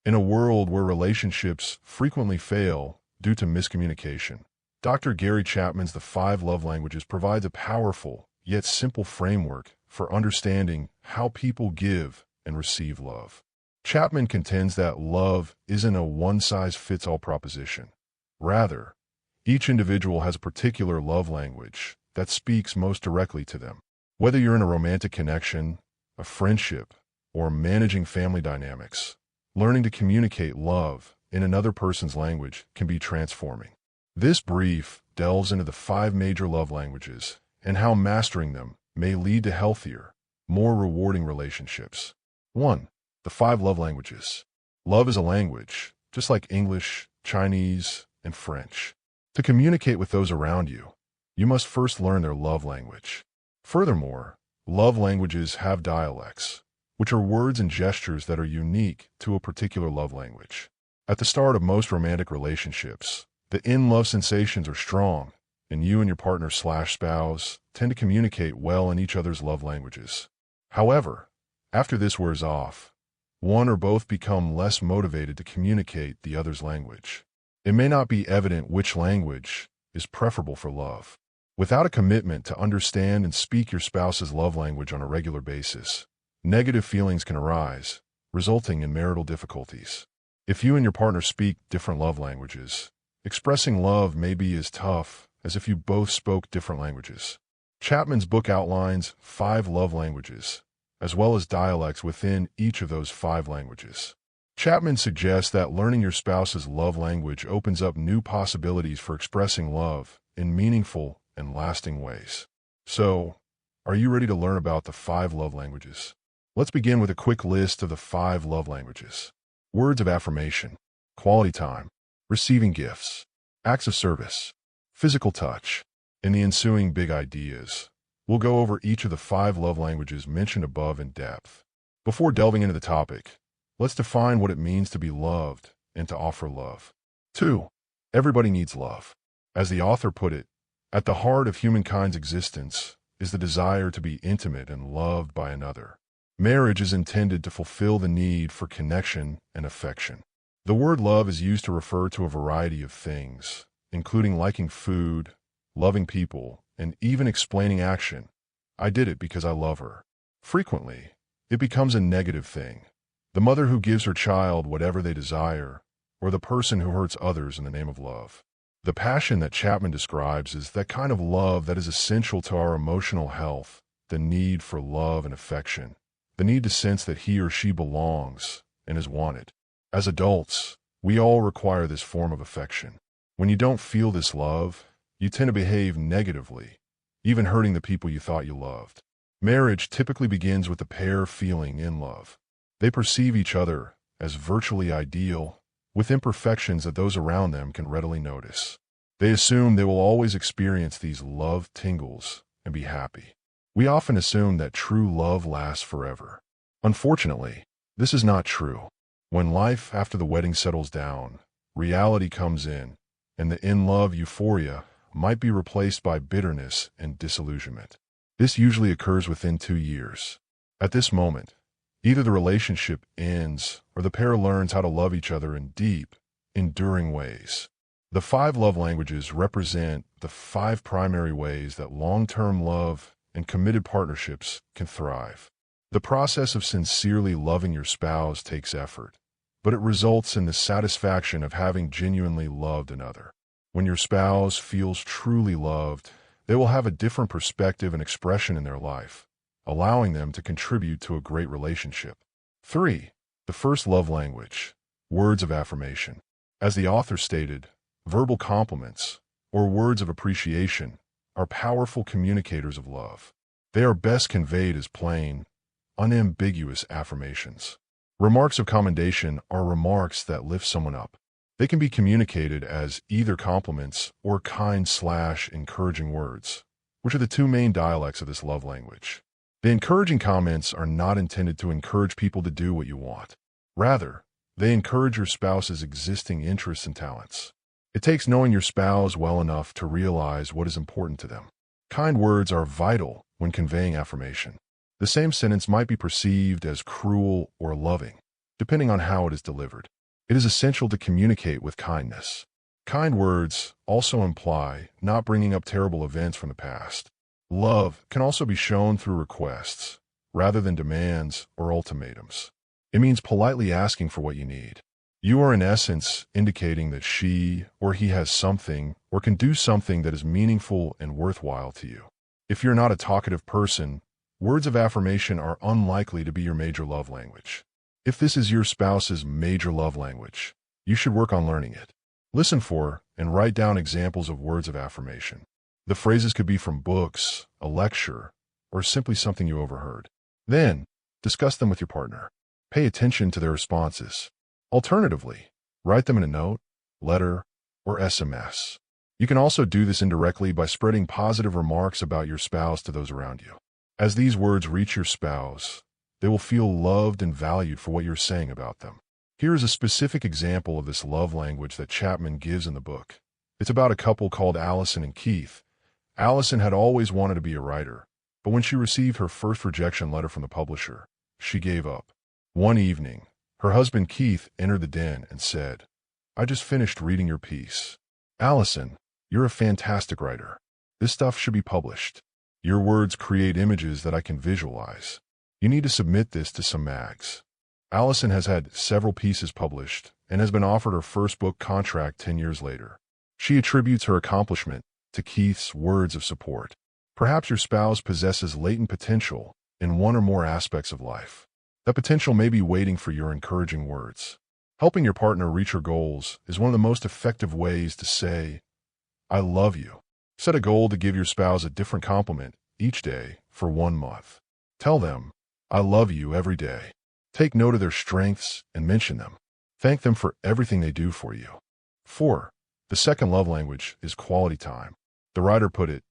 In a world where relationships frequently fail due to miscommunication, Dr. Gary Chapman's The 5 Love Languages provides a powerful, yet simple framework for understanding how people give and receive love. Chapman contends that love isn't a one-size-fits-all proposition. Rather, each individual has a particular love language that speaks most directly to them. Whether you're in a romantic connection, a friendship, or managing family dynamics, learning to communicate love in another person's language can be transforming. This brief delves into the 5 major love languages and how mastering them may lead to healthier, more rewarding relationships. 1. The 5 love languages. Love is a language, just like English, Chinese, and French. To communicate with those around you, you must first learn their love language. Furthermore, love languages have dialects, which are words and gestures that are unique to a particular love language. At the start of most romantic relationships, the in-love sensations are strong, and you and your partner/spouse tend to communicate well in each other's love languages. However, after this wears off, one or both become less motivated to communicate the other's language. It may not be evident which language is preferable for love. Without a commitment to understand and speak your spouse's love language on a regular basis, negative feelings can arise, resulting in marital difficulties. If you and your partner speak different love languages, expressing love may be as tough as if you both spoke different languages. Chapman's book outlines 5 love languages, as well as dialects within each of those 5 languages. Chapman suggests that learning your spouse's love language opens up new possibilities for expressing love in meaningful and lasting ways. So, are you ready to learn about the 5 love languages? Let's begin with a quick list of the 5 love languages. Words of affirmation, quality time, receiving gifts, acts of service, physical touch. In the ensuing big ideas, we'll go over each of the 5 love languages mentioned above in depth. Before delving into the topic, let's define what it means to be loved and to offer love. 2. Everybody needs love. As the author put it, at the heart of humankind's existence is the desire to be intimate and loved by another. Marriage is intended to fulfill the need for connection and affection. The word love is used to refer to a variety of things, including liking food, loving people, and even explaining action. I did it because I love her. Frequently, it becomes a negative thing. The mother who gives her child whatever they desire, or the person who hurts others in the name of love. The passion that Chapman describes is that kind of love that is essential to our emotional health, the need for love and affection, the need to sense that he or she belongs and is wanted. As adults, we all require this form of affection. When you don't feel this love, you tend to behave negatively, even hurting the people you thought you loved. Marriage typically begins with the pair feeling in love. They perceive each other as virtually ideal, with imperfections that those around them can readily notice. They assume they will always experience these love tingles and be happy. We often assume that true love lasts forever. Unfortunately, this is not true. When life after the wedding settles down, reality comes in, and the in-love euphoria might be replaced by bitterness and disillusionment. This usually occurs within 2 years. At this moment, either the relationship ends or the pair learns how to love each other in deep, enduring ways. The 5 love languages represent the 5 primary ways that long-term love and committed partnerships can thrive. The process of sincerely loving your spouse takes effort, but it results in the satisfaction of having genuinely loved another. When your spouse feels truly loved, they will have a different perspective and expression in their life, allowing them to contribute to a great relationship. 3. The first love language, words of affirmation. As the author stated, verbal compliments, or words of appreciation, are powerful communicators of love. They are best conveyed as plain, unambiguous affirmations. Remarks of commendation are remarks that lift someone up. They can be communicated as either compliments or kind/encouraging words, which are the 2 main dialects of this love language. The encouraging comments are not intended to encourage people to do what you want. Rather, they encourage your spouse's existing interests and talents. It takes knowing your spouse well enough to realize what is important to them. Kind words are vital when conveying affirmation. The same sentence might be perceived as cruel or loving. depending on how it is delivered. It is essential to communicate with kindness. Kind words also imply not bringing up terrible events from the past. Love can also be shown through requests, rather than demands or ultimatums. It means politely asking for what you need. You are in essence indicating that she or he has something or can do something that is meaningful and worthwhile to you. If you're not a talkative person, words of affirmation are unlikely to be your major love language. If this is your spouse's major love language, you should work on learning it. Listen for and write down examples of words of affirmation. The phrases could be from books, a lecture, or simply something you overheard. Then, discuss them with your partner. Pay attention to their responses. Alternatively, write them in a note, letter, or SMS. You can also do this indirectly by spreading positive remarks about your spouse to those around you. As these words reach your spouse, they will feel loved and valued for what you're saying about them. Here is a specific example of this love language that Chapman gives in the book. It's about a couple called Allison and Keith. Allison had always wanted to be a writer, but when she received her first rejection letter from the publisher, she gave up. One evening, her husband Keith entered the den and said, "I just finished reading your piece. Allison, you're a fantastic writer. This stuff should be published. Your words create images that I can visualize. You need to submit this to some mags." Allison has had several pieces published and has been offered her first book contract 10 years later. She attributes her accomplishment to Keith's words of support. Perhaps your spouse possesses latent potential in one or more aspects of life. That potential may be waiting for your encouraging words. Helping your partner reach her goals is one of the most effective ways to say, "I love you." Set a goal to give your spouse a different compliment each day for 1 month. Tell them, "I love you" every day. Take note of their strengths and mention them. Thank them for everything they do for you. 4. The second love language is quality time. The writer put it,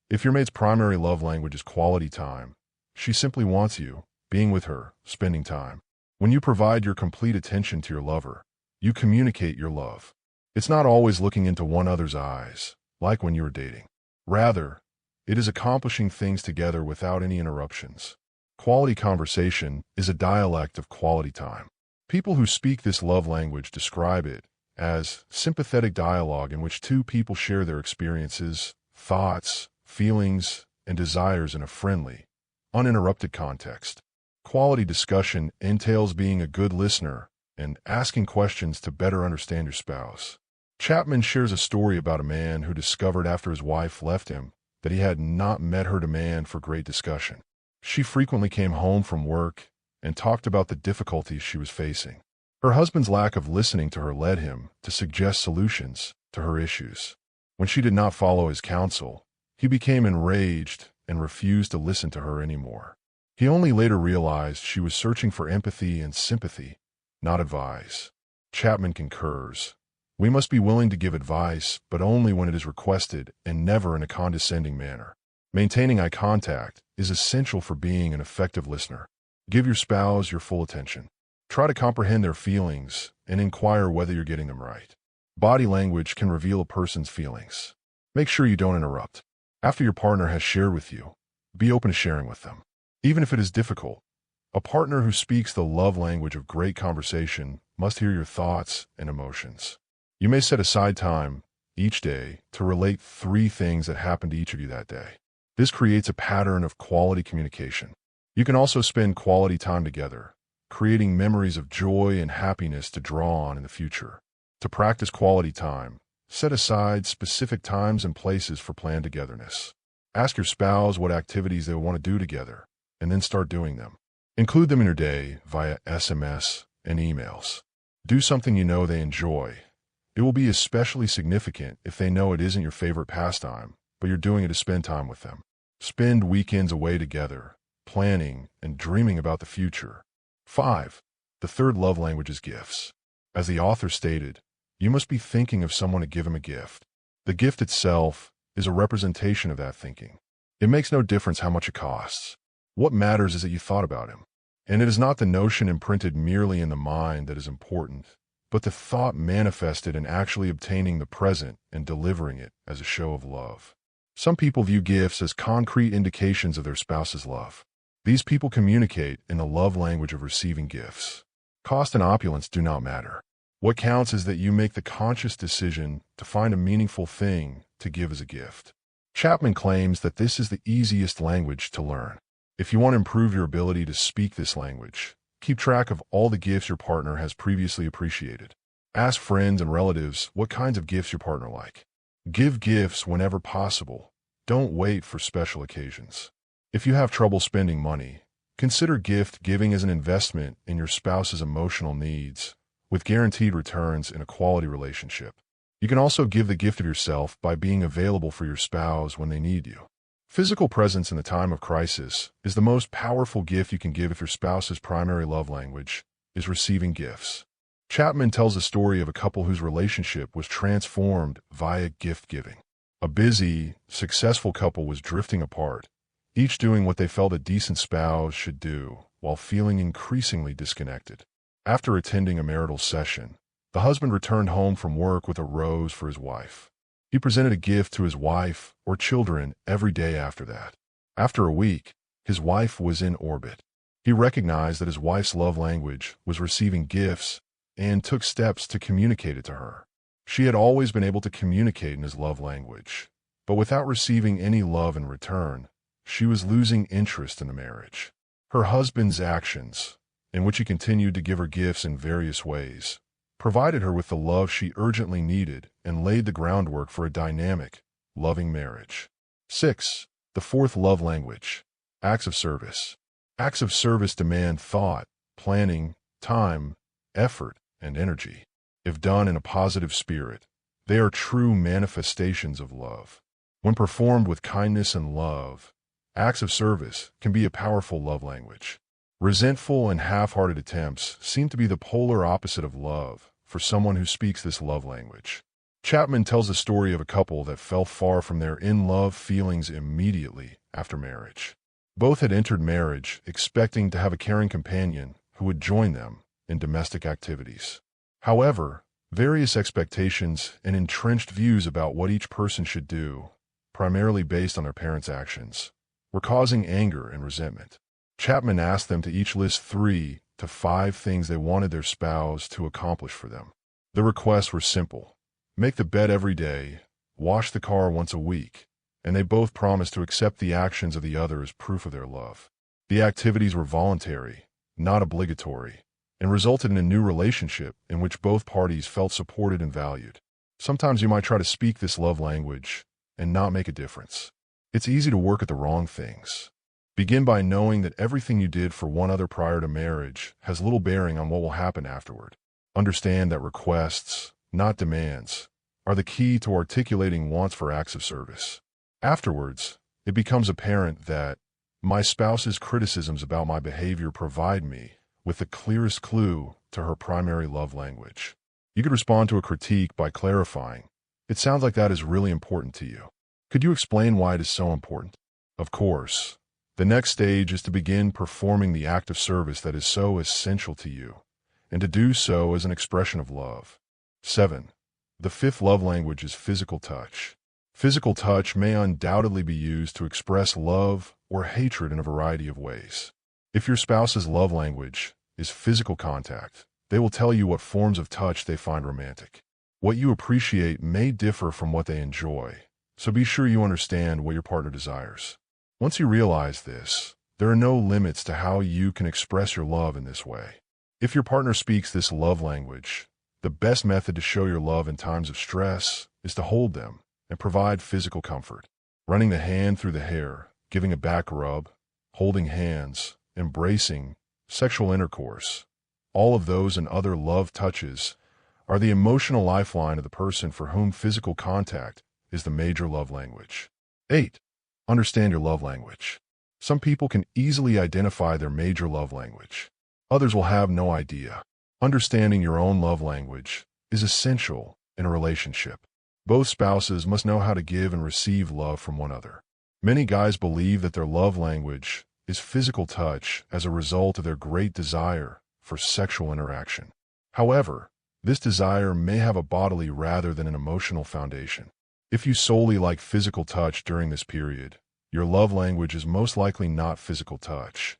"If your mate's primary love language is quality time, she simply wants you, being with her, spending time. When you provide your complete attention to your lover, you communicate your love. It's not always looking into one other's eyes, like when you were dating. Rather, it is accomplishing things together without any interruptions. Quality conversation is a dialect of quality time. People who speak this love language describe it as sympathetic dialogue in which two people share their experiences, thoughts, feelings, and desires in a friendly, uninterrupted context. Quality discussion entails being a good listener and asking questions to better understand your spouse. Chapman shares a story about a man who discovered after his wife left him that he had not met her demand for great discussion. She frequently came home from work and talked about the difficulties she was facing. Her husband's lack of listening to her led him to suggest solutions to her issues. When she did not follow his counsel, he became enraged and refused to listen to her anymore. He only later realized she was searching for empathy and sympathy, not advice. Chapman concurs. We must be willing to give advice, but only when it is requested and never in a condescending manner. Maintaining eye contact is essential for being an effective listener. Give your spouse your full attention. Try to comprehend their feelings and inquire whether you're getting them right. Body language can reveal a person's feelings. Make sure you don't interrupt. After your partner has shared with you, be open to sharing with them. Even if it is difficult, a partner who speaks the love language of great conversation must hear your thoughts and emotions. You may set aside time each day to relate 3 things that happened to each of you that day. This creates a pattern of quality communication. You can also spend quality time together, creating memories of joy and happiness to draw on in the future. To practice quality time, set aside specific times and places for planned togetherness. Ask your spouse what activities they want to do together, and then start doing them. Include them in your day via SMS and emails. Do something you know they enjoy. It will be especially significant if they know it isn't your favorite pastime, but you're doing it to spend time with them. Spend weekends away together, planning and dreaming about the future. 5. The third love language is gifts. As the author stated, you must be thinking of someone to give him a gift. The gift itself is a representation of that thinking. It makes no difference how much it costs. What matters is that you thought about him. And it is not the notion imprinted merely in the mind that is important, but the thought manifested in actually obtaining the present and delivering it as a show of love. Some people view gifts as concrete indications of their spouse's love. These people communicate in the love language of receiving gifts. Cost and opulence do not matter. What counts is that you make the conscious decision to find a meaningful thing to give as a gift. Chapman claims that this is the easiest language to learn. If you want to improve your ability to speak this language, keep track of all the gifts your partner has previously appreciated. Ask friends and relatives what kinds of gifts your partner like. Give gifts whenever possible. Don't wait for special occasions. If you have trouble spending money, consider gift giving as an investment in your spouse's emotional needs, with guaranteed returns in a quality relationship. You can also give the gift of yourself by being available for your spouse when they need you. Physical presence in the time of crisis is the most powerful gift you can give if your spouse's primary love language is receiving gifts. Chapman tells a story of a couple whose relationship was transformed via gift giving. A busy, successful couple was drifting apart, each doing what they felt a decent spouse should do while feeling increasingly disconnected. After attending a marital session, the husband returned home from work with a rose for his wife. He presented a gift to his wife or children every day after that. After a week, his wife was in orbit. He recognized that his wife's love language was receiving gifts and took steps to communicate it to her. She had always been able to communicate in his love language, but without receiving any love in return, she was losing interest in the marriage. Her husband's actions, in which he continued to give her gifts in various ways, provided her with the love she urgently needed and laid the groundwork for a dynamic, loving marriage. 6. The fourth love language, acts of service. Acts of service demand thought, planning, time, effort, and energy. If done in a positive spirit, they are true manifestations of love. When performed with kindness and love, acts of service can be a powerful love language. Resentful and half-hearted attempts seem to be the polar opposite of love for someone who speaks this love language. Chapman tells the story of a couple that fell far from their in-love feelings immediately after marriage. Both had entered marriage expecting to have a caring companion who would join them in domestic activities. However, various expectations and entrenched views about what each person should do, primarily based on their parents' actions, were causing anger and resentment. Chapman asked them to each list 3 to 5 things they wanted their spouse to accomplish for them. The requests were simple: make the bed every day, wash the car once a week, and they both promised to accept the actions of the other as proof of their love. The activities were voluntary, not obligatory, and resulted in a new relationship in which both parties felt supported and valued. Sometimes you might try to speak this love language and not make a difference. It's easy to work at the wrong things. Begin by knowing that everything you did for one other prior to marriage has little bearing on what will happen afterward. Understand that requests, not demands, are the key to articulating wants for acts of service. Afterwards, it becomes apparent that my spouse's criticisms about my behavior provide me with the clearest clue to her primary love language. You could respond to a critique by clarifying, "It sounds like that is really important to you. Could you explain why it is so important?" Of course, the next stage is to begin performing the act of service that is so essential to you, and to do so as an expression of love. 7. The fifth love language is physical touch. Physical touch may undoubtedly be used to express love or hatred in a variety of ways. If your spouse's love language is physical contact, they will tell you what forms of touch they find romantic. What you appreciate may differ from what they enjoy, so be sure you understand what your partner desires. Once you realize this, there are no limits to how you can express your love in this way. If your partner speaks this love language, the best method to show your love in times of stress is to hold them and provide physical comfort. Running the hand through the hair, giving a back rub, holding hands, embracing, sexual intercourse, all of those and other love touches are the emotional lifeline of the person for whom physical contact is the major love language. 8. Understand your love language. Some people can easily identify their major love language. Others will have no idea. Understanding your own love language is essential in a relationship. Both spouses must know how to give and receive love from one another. Many guys believe that their love language is physical touch as a result of their great desire for sexual interaction. However, this desire may have a bodily rather than an emotional foundation. If you solely like physical touch during this period, your love language is most likely not physical touch.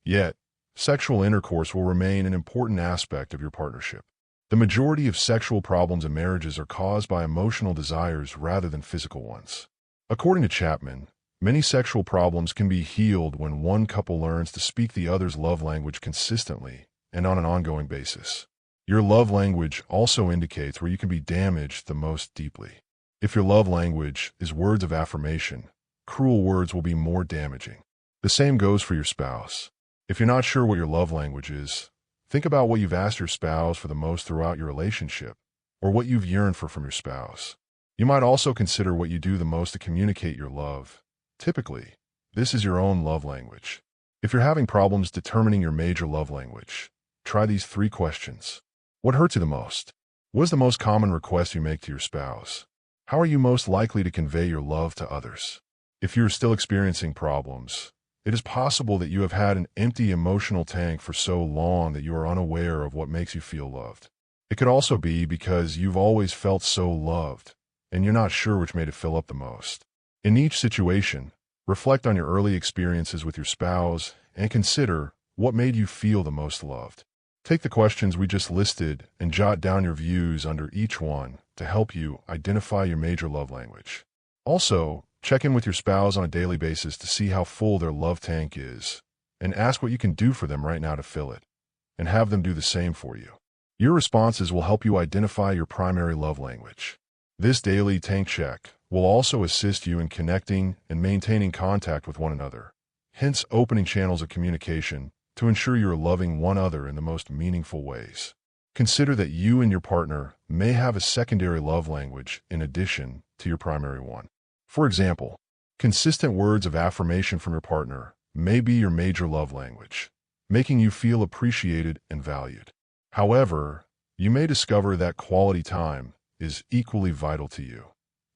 Yet, sexual intercourse will remain an important aspect of your partnership. The majority of sexual problems in marriages are caused by emotional desires rather than physical ones. According to Chapman, many sexual problems can be healed when one couple learns to speak the other's love language consistently and on an ongoing basis. Your love language also indicates where you can be damaged the most deeply. If your love language is words of affirmation, cruel words will be more damaging. The same goes for your spouse. If you're not sure what your love language is, think about what you've asked your spouse for the most throughout your relationship, or what you've yearned for from your spouse. You might also consider what you do the most to communicate your love. Typically, this is your own love language. If you're having problems determining your major love language, try these 3 questions. What hurts you the most? What is the most common request you make to your spouse? How are you most likely to convey your love to others? If you're still experiencing problems, it is possible that you have had an empty emotional tank for so long that you are unaware of what makes you feel loved. It could also be because you've always felt so loved, and you're not sure which made it fill up the most. In each situation, reflect on your early experiences with your spouse and consider what made you feel the most loved. Take the questions we just listed and jot down your views under each one to help you identify your major love language. Also, check in with your spouse on a daily basis to see how full their love tank is, and ask what you can do for them right now to fill it, and have them do the same for you. Your responses will help you identify your primary love language. This daily tank check will also assist you in connecting and maintaining contact with one another, hence opening channels of communication to ensure you are loving one another in the most meaningful ways. Consider that you and your partner may have a secondary love language in addition to your primary one. For example, consistent words of affirmation from your partner may be your major love language, making you feel appreciated and valued. However, you may discover that quality time is equally vital to you.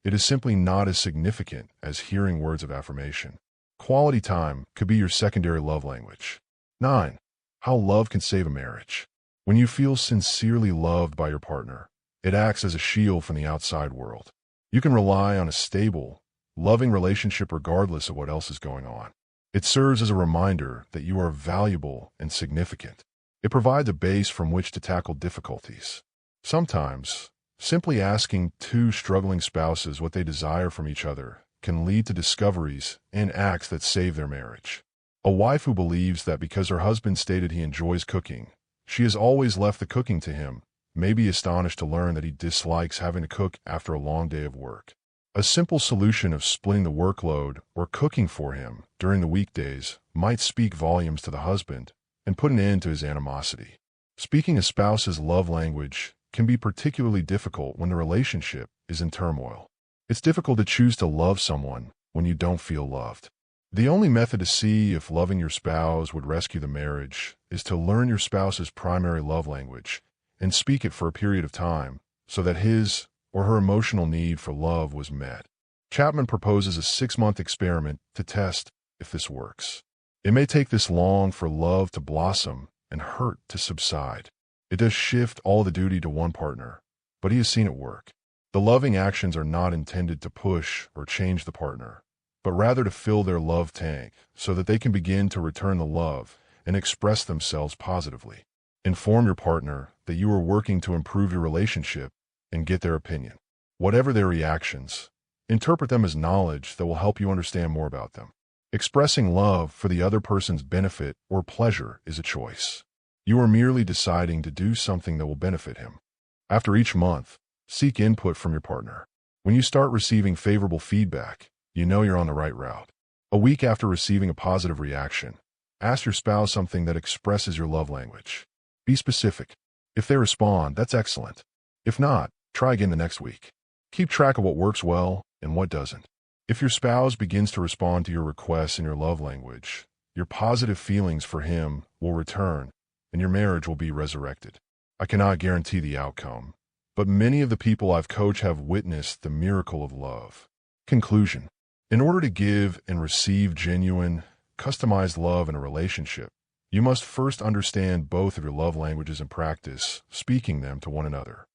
It is simply not as significant as hearing words of affirmation. Quality time could be your secondary love language. 9. How love can save a marriage. When you feel sincerely loved by your partner, it acts as a shield from the outside world. You can rely on a stable, loving relationship regardless of what else is going on. It serves as a reminder that you are valuable and significant. It provides a base from which to tackle difficulties. Sometimes, simply asking 2 struggling spouses what they desire from each other can lead to discoveries and acts that save their marriage. A wife who believes that because her husband stated he enjoys cooking, she has always left the cooking to him, may be astonished to learn that he dislikes having to cook after a long day of work. A simple solution of splitting the workload or cooking for him during the weekdays might speak volumes to the husband and put an end to his animosity. Speaking a spouse's love language can be particularly difficult when the relationship is in turmoil. It's difficult to choose to love someone when you don't feel loved. The only method to see if loving your spouse would rescue the marriage is to learn your spouse's primary love language and speak it for a period of time so that his or her emotional need for love was met. Chapman proposes a 6-month experiment to test if this works. It may take this long for love to blossom and hurt to subside. It does shift all the duty to one partner, but he has seen it work. The loving actions are not intended to push or change the partner, but rather to fill their love tank so that they can begin to return the love and express themselves positively. Inform your partner that you are working to improve your relationship and get their opinion. Whatever their reactions, interpret them as knowledge that will help you understand more about them. Expressing love for the other person's benefit or pleasure is a choice. You are merely deciding to do something that will benefit him. After each month, seek input from your partner. When you start receiving favorable feedback, you know you're on the right route. A week after receiving a positive reaction, ask your spouse something that expresses your love language. Be specific. If they respond, that's excellent. If not, try again the next week. Keep track of what works well and what doesn't. If your spouse begins to respond to your requests in your love language, your positive feelings for him will return and your marriage will be resurrected. I cannot guarantee the outcome, but many of the people I've coached have witnessed the miracle of love. Conclusion. In order to give and receive genuine, customized love in a relationship, you must first understand both of your love languages and practice speaking them to one another.